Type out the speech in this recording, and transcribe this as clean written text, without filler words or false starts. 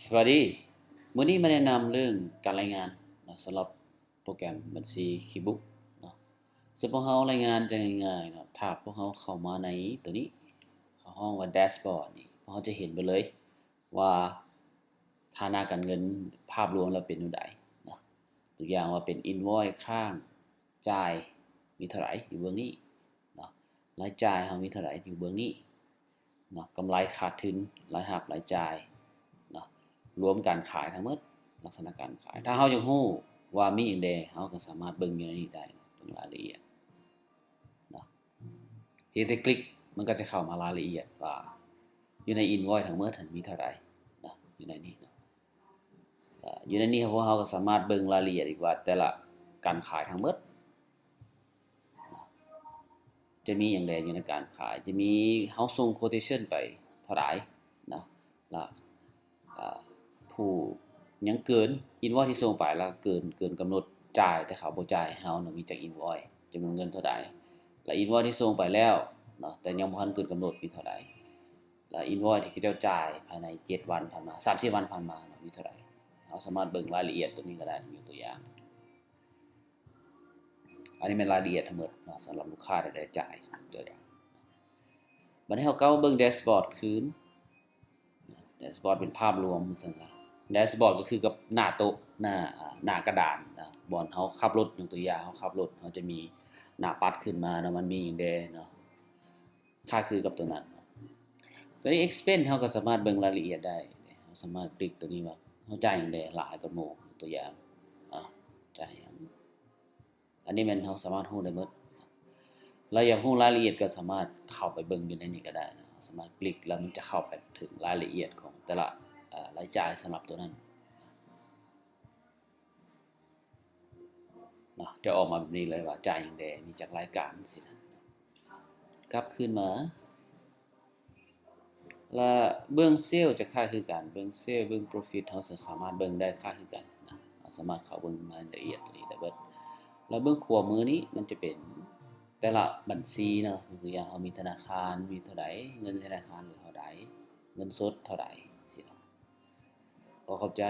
สวัสดีมื้อนี้มาแนะนำเรื่องการรายงานนะสำหรับโปรแกรมบัญชีคีบุ๊กเนาะซึ่งพวกเรารายงานจะง่ายๆเนาะถ้าพวกเราเข้ามาในตัวนี้เข้าห้องว่าแดชบอร์ดนี่พวกเราจะเห็นไปเลยว่าฐานะการเงินภาพรวมเราเป็นอยู่ใดเนาะตัวอย่างว่าเป็นอินวอยซ์ข้างจ่ายมีเท่าไหร่อยู่เบื้องนี้เนาะรายจ่ายเรามีเท่าไหร่อยู่เบื้องนี้เนาะกำไรขาดทุนรายรับรายจ่ายเนาะรวมการขายทั้งหมดลักษณะการขายถ้าเรายังรู้ว่ามีอย่างใดเราก็สามารถเบิ่งอยู่ในนี้ได้เบิ่งรายละเอียดเนาะเพียงแต่คลิกมันก็จะเข้ามารายละเอียดว่าอยู่ในอินวอยซ์ทั้งหมดมีเท่าไหร่เนาะอยู่ในนี้เนาะอยู่ในนี้พวกเราก็สามารถเบิ่งรายละเอียดอีกว่าแต่ละการขายทั้งหมดจะมีอย่างใดอยู่ในการขายจะมีเฮาส่ง quotation ไปเท่าไหร่นะแล้วผู้ยังเกินอินวอยที่ส่งไปแล้วเกินกำหนดจ่ายแต่เขาบ่จ่ายเฮานะมีจากอินวอยจำนวนเงินเท่าใดและอินวอยที่ส่งไปแล้วเนาะแต่ยังบ่ทันเกินกำหนดมีเท่าใดและอินวอยที่เขาเจ้าจ่ายภายใน7วันผ่านมา30วันผ่านมามีเท่าใดเฮาสามารถเบิ่งรายละเอียดตัวนี้ก็ได้ยกตัวอย่างอันนี้เป็นรายละเอียดทั้งหมดเนาะสำหรับลูกค้าที่ได้จ่ายตัวอย่างบัดนี้เฮาก็เบิ่งแดชบอร์ดคืนแดชบอร์ดเป็นภาพรวมซั่นซะแดชบอร์ดก็คือกับหน้าโต๊ะหน้ากระดานนะบอนเฮาขับรถยกตัวอย่างเฮาขับรถเฮาจะมีหน้าปัดขึ้นมาเนาะมันมีหยังแดเนาะค่าคือกับตัวนั้นตัวนี้ expense เฮาก็สามารถเบิ่งรายละเอียดได้เฮาสามารถคลิกตัวนี้ว่าเฮาจ่ายหยังแดหลายกับหมู่ตัวอย่างจ่ายหยังอันนี้แม่นเฮาสามารถรู้ได้หมดแล้วอยากรู้รายละเอียดก็สามารถเข้าไปเบิ่งอยู่ในนี้ก็ได้นะสามารถคลิกแล้วมันจะเข้าไปถึงรายละเอียดของแต่ละรายจ่ายสำหรับตัวนั้นเนาะจะออกมาแบบนี้เลยว่าจ่ายหยังแดมีจากรายการสินะกลับคืนมาและเบื้องเซลจะค่าคือกันเบื้องเซลเบื้อง profit เฮาสามารถเบิ่งได้ค่าคือกันนะเราสามารถเข้าเบิ่งรายละเอียดตัวนี้ได้เบิดแล้วเบื้องขวามือนี้มันจะเป็นแต่ละบัญชีเนาะตัวอย่างเฮามีธนาคารมีเท่าใดเงินธนาคารเหลือเท่าใดเงินสดเท่าใดสิเนาะพอเข้าใจ